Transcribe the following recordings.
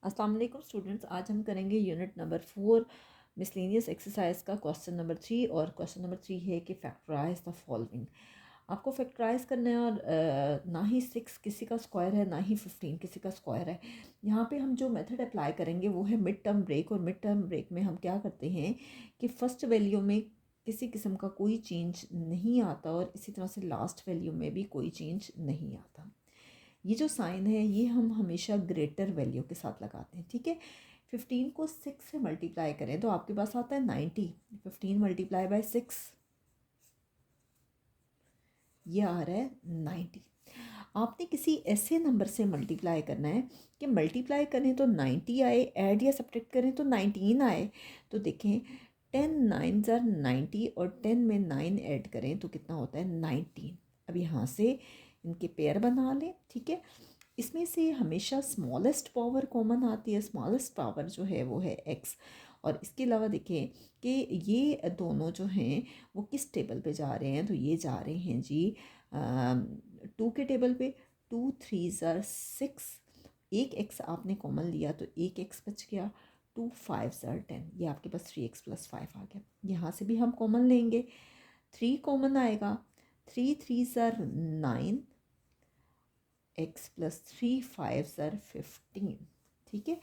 अस्सलाम वालेकुम स्टूडेंट्स, आज हम करेंगे यूनिट नंबर 4 मिसलेनियस एक्सरसाइज का क्वेश्चन नंबर 3। और क्वेश्चन नंबर 3 है कि फैक्टराइज द फॉलोइंग। आपको फैक्टराइज करना है और ना ही 6 किसी का स्क्वायर है ना ही 15 किसी का स्क्वायर है। यहाँ पे हम जो मेथड अप्लाई करेंगे वो है मिड टर्म ब्रेक। और मिड टर्म ब्रेक में हम क्या करते हैं कि फर्स्ट वैल्यू में किसी किस्म का कोई चेंज नहीं आता और इसी तरह से लास्ट वैल्यू में भी कोई चेंज नहीं आता। ये जो साइन है ये हम हमेशा ग्रेटर वैल्यू के साथ लगाते हैं, ठीक है। 15 को 6 से मल्टीप्लाई करें तो आपके पास आता है 90। 15 मल्टीप्लाई बाय 6 ये आ रहा है 90। आपने किसी ऐसे नंबर से मल्टीप्लाई करना है कि मल्टीप्लाई करें तो 90 आए, ऐड या सब्ट्रैक्ट करें तो 19 आए। तो देखें 10 9 ज़र 90 और 10 में 9 ऐड करें तो कितना होता है 19। अब यहाँ से इनके पेयर बना लें, ठीक है। इसमें से हमेशा स्मॉलेस्ट पावर कॉमन आती है। स्मॉलेस्ट पावर जो है वो है एक्स। और इसके अलावा देखें कि ये दोनों जो हैं वो किस टेबल पे जा रहे हैं, तो ये जा रहे हैं जी 2 के टेबल पे। 2 3 ज़र 6, एक एक्स आपने कॉमन लिया तो एक एक्स बच गया। 2 5 ज़र 10, ये आपके पास 3x + 5 आ गया। यहाँ से भी हम कॉमन लेंगे, 3 कॉमन आएगा। 3 3 ज़र 9, x + 3 5 ज़र 15, ठीक है।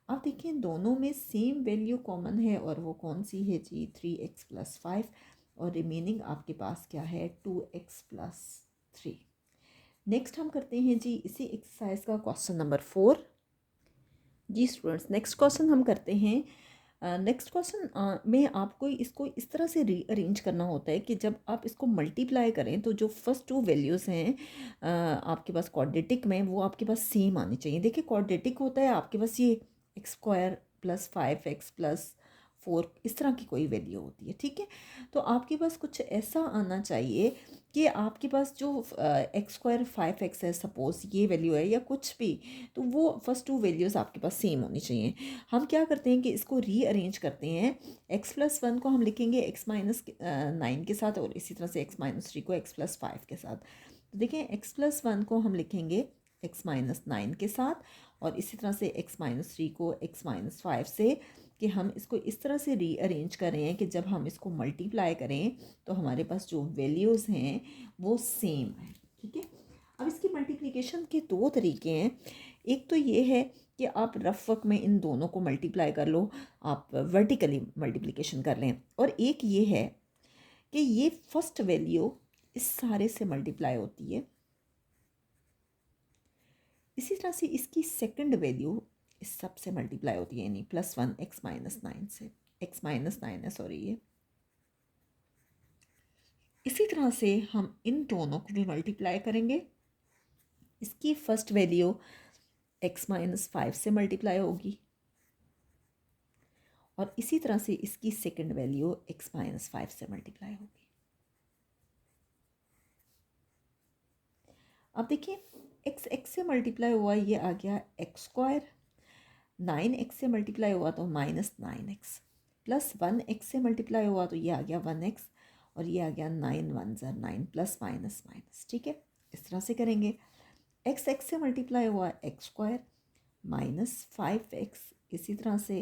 अब देखिए दोनों में सेम वैल्यू कॉमन है और वो कौन सी है जी 3x + 5। और रिमेनिंग आपके पास क्या है 2x + 3। नेक्स्ट हम करते हैं जी इसी एक्सरसाइज का क्वेश्चन नंबर 4। जी स्टूडेंट्स, नेक्स्ट क्वेश्चन हम करते हैं। नेक्स्ट क्वेश्चन में आपको इसको इस तरह से रीअरेंज करना होता है कि जब आप इसको मल्टीप्लाई करें तो जो फर्स्ट 2 वैल्यूज़ हैं आपके पास क्वाड्रेटिक में वो आपके पास सेम आनी चाहिए। देखिए क्वाड्रेटिक होता है आपके पास ये x² + 5x + 4 इस तरह की कोई वैल्यू होती है, ठीक है। तो आपके पास कुछ ऐसा आना चाहिए कि आपके पास जो x² 5x है, सपोज़ ये वैल्यू है या कुछ भी, तो वो फर्स्ट 2 वैल्यूज़ आपके पास सेम होनी चाहिए। हम क्या करते हैं कि इसको रीअरेंज करते हैं। x + 1 को हम लिखेंगे x - 9 के साथ और इसी तरह से x - 3 को x + 5 के साथ। तो देखें x + 1 को हम लिखेंगे x - 9 के साथ और इसी तरह से x - 3 को x - 5 से, कि हम इसको इस तरह से रीअरेंज कर रहे हैं कि जब हम इसको मल्टीप्लाई करें तो हमारे पास जो वैल्यूज़ हैं वो सेम है, ठीक है। अब इसकी मल्टीप्लिकेशन के 2 तरीके हैं। एक तो ये है कि आप रफ वर्क में इन दोनों को मल्टीप्लाई कर लो, आप वर्टिकली मल्टीप्लिकेशन कर लें। और एक ये है कि ये फर्स्ट वैल्यू इस सारे से मल्टीप्लाई होती है, इसी तरह से इसकी सेकंड वैल्यू इस सब से मल्टीप्लाई होती है, यानी +1 x - 9 से, x - 9 है सॉरी ये। इसी तरह से हम इन दोनों को भी मल्टीप्लाई करेंगे। इसकी फर्स्ट वैल्यू x - 5 से मल्टीप्लाई होगी और इसी तरह से इसकी सेकंड वैल्यू x - 5 से मल्टीप्लाई होगी। अब देखिए x से मल्टीप्लाई हुआ, ये आ गया x²। 9x से मल्टीप्लाई हुआ तो -9x, +1x से मल्टीप्लाई हुआ तो ये आ गया 1x और ये आ गया 9 1 ज़र 9 प्लस माइनस माइनस, ठीक है। इस तरह से करेंगे। x से मल्टीप्लाई हुआ x² -5x, इसी तरह से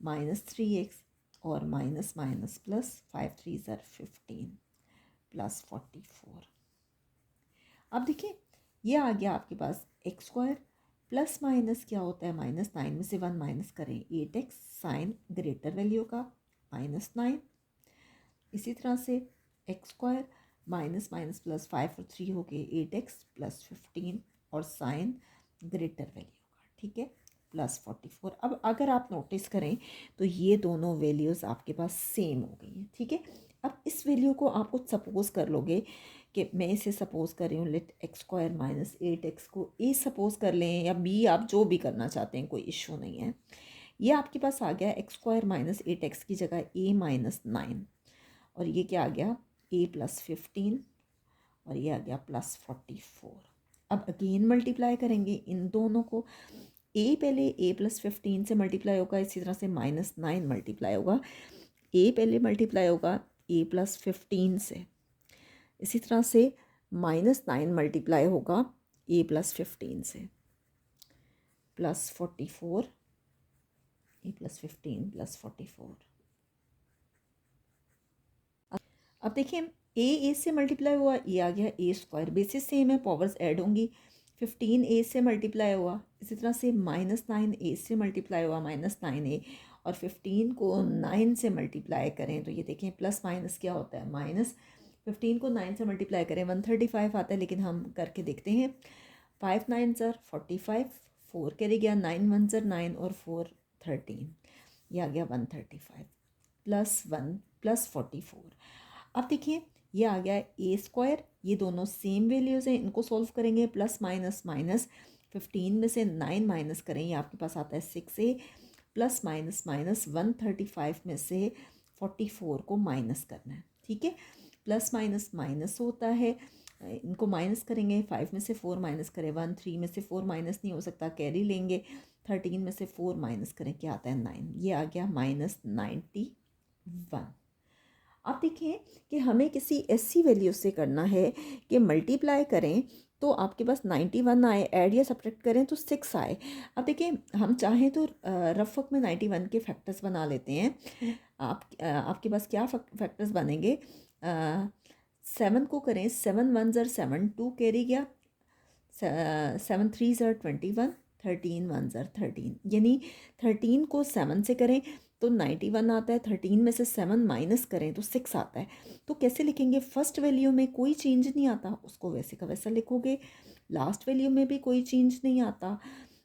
-3x और माइनस माइनस प्लस 5 3 ज़र 15 +44। अब देखिए ये आ गया आपके पास x² प्लस माइनस क्या होता है, -9 में से 1 माइनस करें 8x साइन ग्रेटर वैल्यू का -9। इसी तरह से x² माइनस माइनस प्लस 5 और 3 हो गए 8x + 15 और साइन ग्रेटर वैल्यू का, ठीक है, +44। अब अगर आप नोटिस करें तो ये दोनों वैल्यूज़ आपके पास सेम हो गई हैं, ठीक है। अब इस वैल्यू को आप कुछ सपोज़ कर लोगे कि मैं इसे सपोज़ कर रही हूँ, लेट x² - 8x को a सपोज़ कर लें या b, आप जो भी करना चाहते हैं कोई इशू नहीं है। ये आपके पास आ गया x² - 8x की जगह a - 9 और ये क्या आ गया a + 15 और ये आ गया +44। अब अगेन मल्टीप्लाई करेंगे इन दोनों को। a पहले a + 15 से मल्टीप्लाई होगा, इसी तरह से -9 मल्टीप्लाई होगा। a पहले मल्टीप्लाई होगा a + 15 से, इसी तरह से -9 मल्टीप्लाई होगा a + 15 से, +44 ए प्लस 15 प्लस 44। अब देखिए ए से मल्टीप्लाई हुआ, ये आ गया ए स्क्वायर, बेसिस सेम है, पावर्स ऐड होंगी। 15 ए से मल्टीप्लाई हुआ, इसी तरह से -9 ए से मल्टीप्लाई हुआ, -9 ए, और 15 को 9 से मल्टीप्लाई करें तो ये देखें प्लस माइनस क्या होता है, -15 को 9 से मल्टीप्लाई करें 135 आता है, लेकिन हम करके देखते हैं। 5 9 ज़र 45, 4 कैरी गया, 9 1 ज़र 9 और 4 13, ये आ गया 135 प्लस 1 प्लस 44। अब देखिए ये आ गया ए स्क्वायर, ये दोनों सेम वैल्यूज़ हैं, इनको सॉल्व करेंगे, प्लस माइनस माइनस, 15 में से 9 माइनस करें, ये आपके पास आता है 6a, प्लस माइनस माइनस 135 में से 44 को माइनस करना है, ठीक है। प्लस माइनस माइनस होता है, इनको माइनस करेंगे, 5 में से 4 माइनस करें 1, 3 में से 4 माइनस नहीं हो सकता, कैरी लेंगे, 13 में से 4 माइनस करें, क्या आता है 9, ये आ गया -91। अब देखिए कि हमें किसी ऐसी वैल्यू से करना है कि मल्टीप्लाई करें तो आपके पास 91 आए, ऐड या सब्ट्रैक्ट करें तो 6 आए। अब देखिए हम चाहें तो रफ वर्क में 91 के फैक्टर्स बना लेते हैं। आपके पास क्या फैक्टर्स बनेंगे, 7 को करें, 7 1 ज़र 7, 2 कैरी गया, 7 3 ज़र 21, 13 1 ज़र 13, यानी 13 को 7 से करें तो 91 आता है, 13 में से 7 माइनस करें तो 6 आता है। तो कैसे लिखेंगे, फर्स्ट वैल्यू में कोई चेंज नहीं आता, उसको वैसे का वैसा लिखोगे, लास्ट वैल्यू में भी कोई चेंज नहीं आता,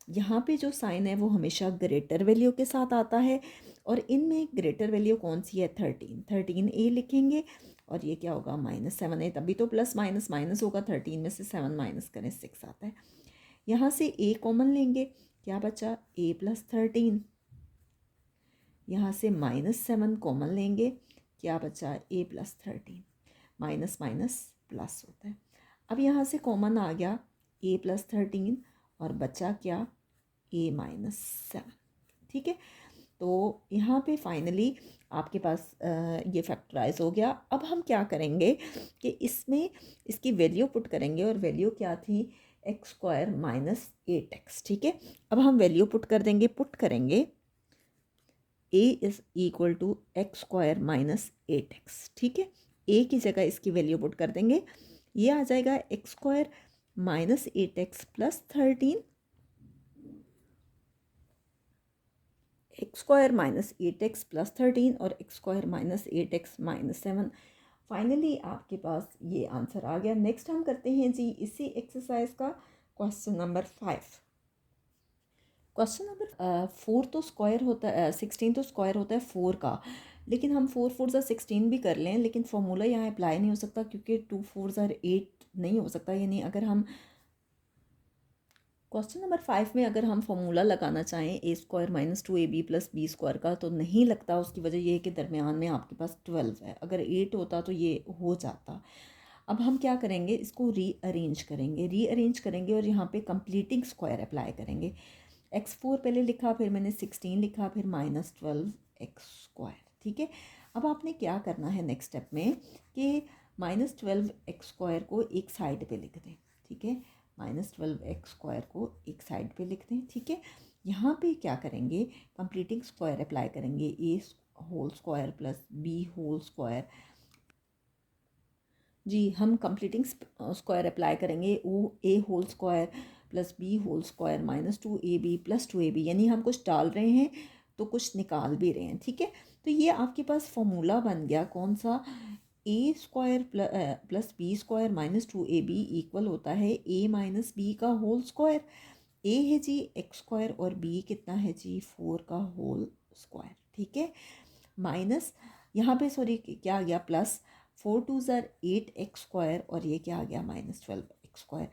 यहाँ पे जो साइन है वो हमेशा ग्रेटर वैल्यू के साथ आता है, और इनमें ग्रेटर वैल्यू कौन सी है, 13 ए लिखेंगे, और ये क्या होगा -7 है, तभी तो प्लस माइनस माइनस होगा, 13 में से 7 माइनस करें 6 आता है। यहाँ से ए कॉमन लेंगे, क्या बचा ए प्लस 13, यहाँ से -7 कॉमन लेंगे, क्या बचा ए प्लस 13, माइनस माइनस प्लस होता है। अब यहाँ से कॉमन आ गया ए प्लस 13 और बचा क्या a-7, ठीक है। तो यहाँ पे फाइनली आपके पास ये फैक्टराइज हो गया। अब हम क्या करेंगे कि इसमें इसकी वैल्यू पुट करेंगे, और वैल्यू क्या थी, x² - 8x, ठीक है। अब हम वैल्यू पुट कर देंगे, पुट करेंगे a is equal to x² - 8x, ठीक है। a की जगह इसकी वैल्यू पुट कर देंगे, ये आ जाएगा x² - 8x plus 13, x² - 8x plus 13 और x² - 8x - 7। फाइनली आपके पास ये आंसर आ गया। नेक्स्ट हम करते हैं जी इसी एक्सरसाइज का क्वेश्चन नंबर 5। क्वेश्चन नंबर 4 तो स्क्वायर होता है, 16 तो स्क्वायर होता है 4 का, लेकिन हम 4 4 ज़ा 16 भी कर लें, लेकिन फॉर्मूला यहाँ अप्लाई नहीं हो सकता क्योंकि 2 4 ज़ा 8 नहीं हो सकता। यानी अगर हम क्वेश्चन नंबर 5 में अगर हम फॉर्मूला लगाना चाहें a² - 2ab + b² का, तो नहीं लगता। उसकी वजह यह है कि दरमियान में आपके पास 12 है, अगर 8 होता तो ये हो जाता। अब हम क्या करेंगे, इसको रीअरेंज करेंगे और यहाँ पे कंप्लीटिंग स्क्वायर अप्लाई करेंगे। x4 पहले लिखा, फिर मैंने 16 लिखा, फिर -12x², ठीक है। अब आपने क्या करना है नेक्स्ट स्टेप में कि -12x² को एक साइड पे लिख दें, ठीक है। -12x² को एक साइड पे लिख दें, ठीक है। यहाँ पे क्या करेंगे, कंप्लीटिंग स्क्वायर अप्लाई करेंगे, a² + b²। जी हम कंप्लीटिंग स्क्वायर अप्लाई करेंगे, a² + b² - 2ab + 2ab, यानी हम कुछ डाल रहे हैं तो कुछ निकाल भी रहे हैं, ठीक है। तो ये आपके पास फॉर्मूला बन गया कौन सा, a² + b² - 2ab इक्वल होता है a - b का होल स्क्वायर। a है जी x² और b कितना है जी 4 का होल स्क्वायर, ठीक है। माइनस यहाँ पे सॉरी क्या आ गया, प्लस 4 2 ज़र 8x² और ये क्या आ गया -12x²।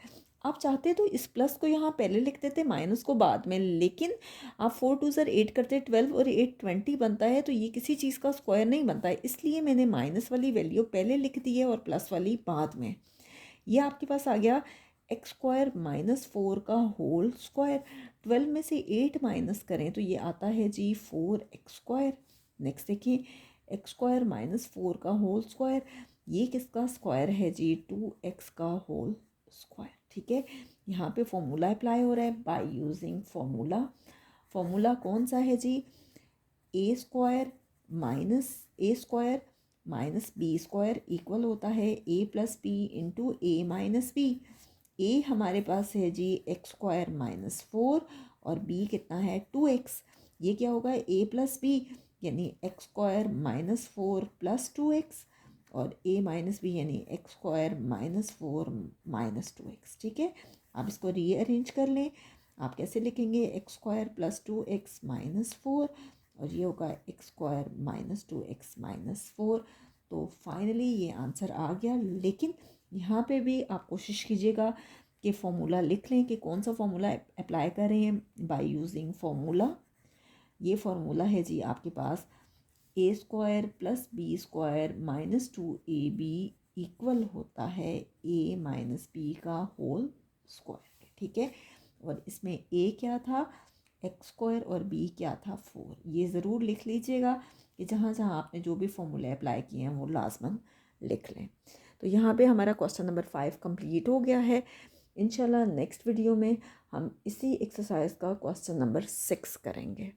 आप चाहते तो इस प्लस को यहाँ पहले लिख देते, माइनस को बाद में, लेकिन आप 4 2 ज़र 8 करते 12 और 8 20 बनता है, तो ये किसी चीज़ का स्क्वायर नहीं बनता है, इसलिए मैंने माइनस वाली वैल्यू पहले लिख दी है और प्लस वाली बाद में। ये आपके पास आ गया x² - 4 का होल स्क्वायर। 12 में से 8 माइनस करें तो ये आता है जी 4x²। नेक्स्ट देखिए x² - 4 का होल स्क्वायर, ये किसका स्क्वायर है जी 2x का होल स्क्वायर, ठीक है। यहाँ पे फॉर्मूला अप्लाई हो रहा है बाय यूजिंग फॉर्मूला। फॉर्मूला कौन सा है जी, A square minus B square equal होता है A plus B into A minus B. ए हमारे पास है जी एक्स स्क्वायर माइनस 4 और बी कितना है 2x। ये क्या होगा ए प्लस बी यानी x square minus 4 plus 2x और ए माइनस बी यानी x square minus 4 minus 2x। ठीक है, आप इसको रीअरेंज कर लें। आप कैसे लिखेंगे x square plus 2x minus 4 और ये होगा x square minus 2x minus 4। तो फाइनली ये आंसर आ गया। लेकिन यहाँ पे भी आप कोशिश कीजिएगा कि फॉर्मूला लिख लें कि कौन सा फॉर्मूला अप्लाई कर रहे हैं। बाय यूजिंग फॉर्मूला, ये फार्मूला है जी आपके पास A square plus B square minus 2ab equal होता है ए माइनस बी का होल स्क्वायर। ठीक है, और इसमें ए क्या था एक्स स्क्वायर और बी क्या था 4। ये ज़रूर लिख लीजिएगा कि जहाँ जहाँ आपने जो भी फॉर्मूले अप्लाई किए हैं वो लाजमन लिख लें। तो यहाँ पे हमारा क्वेश्चन नंबर 5 कंप्लीट हो गया है। इंशाल्लाह नेक्स्ट वीडियो में हम इसी एक्सरसाइज का क्वेश्चन नंबर 6 करेंगे।